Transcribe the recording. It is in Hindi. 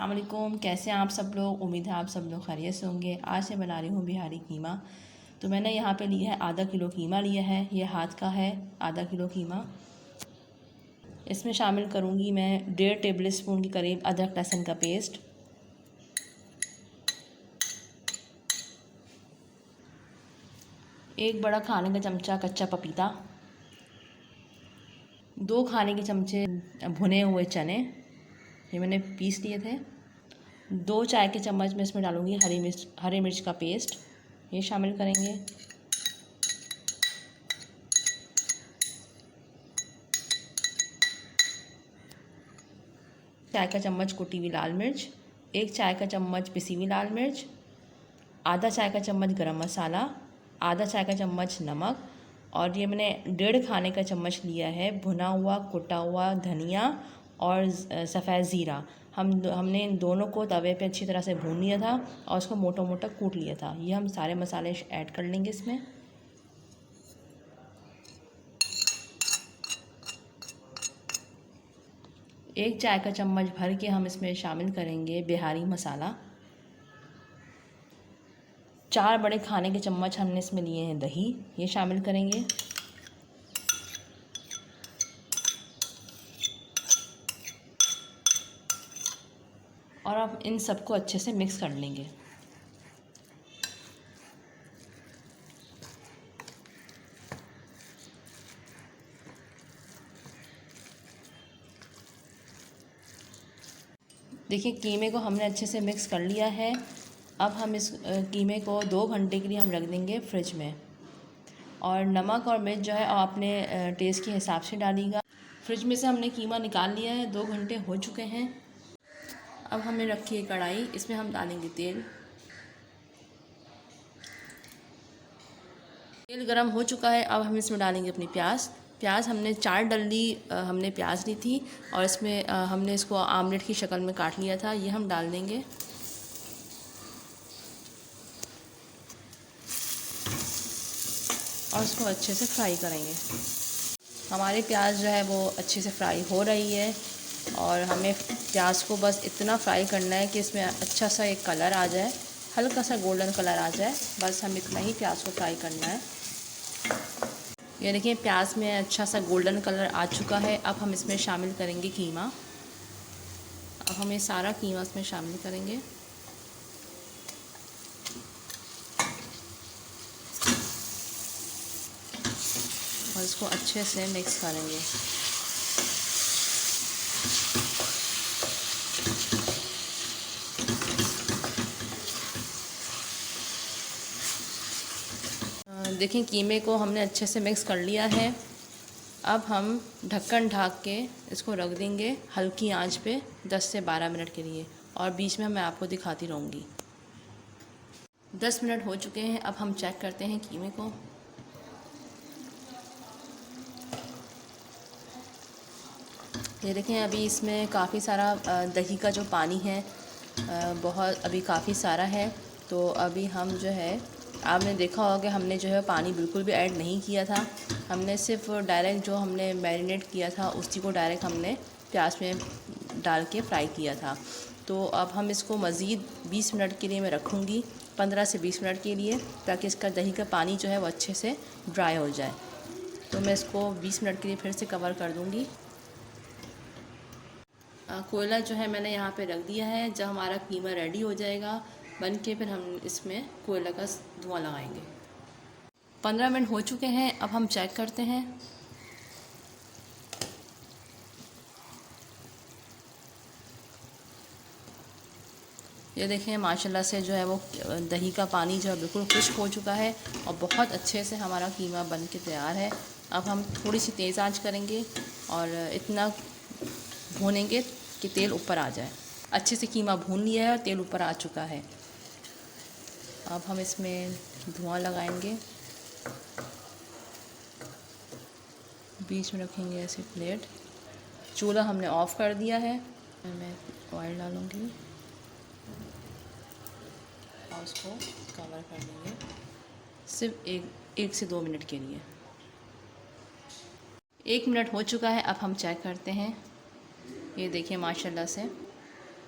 अस्सलाम वालेकुम। कैसे हैं आप सब लोग? उम्मीद है आप सब लोग खैरियत से होंगे। आज मैं बना रही हूँ बिहारी कीमा। तो मैंने यहाँ पे लिया है आधा किलो कीमा लिया है, ये हाथ का है आधा किलो कीमा। इसमें शामिल करूँगी मैं 1.5 टेबल स्पून के करीब अदरक लहसुन का पेस्ट, एक बड़ा खाने का चमचा कच्चा पपीता, 2 खाने के चमचे भुने हुए चने, ये मैंने पीस लिए थे। 2 चाय के चम्मच मैं इसमें डालूँगी हरी मिर्च का पेस्ट, ये शामिल करेंगे। चाय का चम्मच कुटी हुई लाल मिर्च, 1 चाय का चम्मच पिसी हुई लाल मिर्च, आधा चाय का चम्मच गरम मसाला, आधा चाय का चम्मच नमक, और ये मैंने 1.5 खाने का चम्मच लिया है भुना हुआ कुटा हुआ धनिया और सफ़ेद ज़ीरा। हमने इन दोनों को तवे पे अच्छी तरह से भून लिया था और उसको मोटा मोटा कूट लिया था। ये हम सारे मसाले ऐड कर लेंगे इसमें। एक चाय का चम्मच भर के हम इसमें शामिल करेंगे बिहारी मसाला। 4 बड़े खाने के चम्मच हमने इसमें लिए हैं दही, ये शामिल करेंगे। और अब इन सबको अच्छे से मिक्स कर लेंगे। देखिए कीमे को हमने अच्छे से मिक्स कर लिया है। अब हम इस कीमे को 2 घंटे के लिए हम रख देंगे फ्रिज में। और नमक और मिर्च जो है आप अपने टेस्ट के हिसाब से डालिएगा। फ्रिज में से हमने कीमा निकाल लिया है, 2 घंटे हो चुके हैं। अब हमने रखी है कढ़ाई, इसमें हम डालेंगे तेल। तेल गरम हो चुका है, अब हम इसमें डालेंगे अपनी प्याज हमने 4 डल्ली हमने प्याज ली थी और इसमें हमने इसको आमलेट की शक्ल में काट लिया था, ये हम डाल देंगे। और इसको अच्छे से फ्राई करेंगे। हमारी प्याज जो है वो अच्छे से फ्राई हो रही है और हमें प्याज को बस इतना फ्राई करना है कि इसमें अच्छा सा एक कलर आ जाए, हल्का सा गोल्डन कलर आ जाए, बस हम इतना ही प्याज को फ्राई करना है। ये देखिए प्याज में अच्छा सा गोल्डन कलर आ चुका है। अब हम इसमें शामिल करेंगे कीमा। अब हम ये सारा कीमा इसमें शामिल करेंगे। और इसको अच्छे से मिक्स करेंगे। देखिए कीमे को हमने अच्छे से मिक्स कर लिया है। अब हम ढक्कन ढक के इसको रख देंगे हल्की आंच पे 10 से 12 मिनट के लिए, और बीच में मैं आपको दिखाती रहूँगी। 10 मिनट हो चुके हैं, अब हम चेक करते हैं कीमे को। ये देखें अभी इसमें काफ़ी सारा दही का जो पानी है बहुत अभी काफ़ी सारा है। तो अभी हम जो है, आपने देखा होगा कि हमने जो है पानी बिल्कुल भी ऐड नहीं किया था। हमने सिर्फ डायरेक्ट जो हमने मैरिनेट किया था उसी को डायरेक्ट हमने प्याज में डाल के फ्राई किया था। तो अब हम इसको मज़ीद 20 मिनट के लिए मैं रखूँगी, 15 से 20 मिनट के लिए, ताकि इसका दही का पानी जो है वो अच्छे से ड्राई हो जाए। तो मैं इसको 20 मिनट के लिए फिर से कवर कर दूँगी। कोयला जो है मैंने यहाँ पे रख दिया है। जब हमारा कीमा रेडी हो जाएगा बन के, फिर हम इसमें कोयला का धुआं लगाएंगे। 15 मिनट हो चुके हैं, अब हम चेक करते हैं। ये देखें माशाल्लाह से जो है वो दही का पानी जो है बिल्कुल खुश्क हो चुका है और बहुत अच्छे से हमारा कीमा बन के तैयार है। अब हम थोड़ी सी तेज़ आंच करेंगे और इतना भूनेंगे कि तेल ऊपर आ जाए। अच्छे से कीमा भून लिया है और तेल ऊपर आ चुका है। अब हम इसमें धुआं लगाएंगे, बीच में रखेंगे ऐसे प्लेट। चूल्हा हमने ऑफ़ कर दिया है। मैं ऑयल डालूँगी और उसको कवर कर देंगे सिर्फ एक से 2 मिनट के लिए। 1 मिनट हो चुका है, अब हम चेक करते हैं। ये देखिए माशाल्लाह से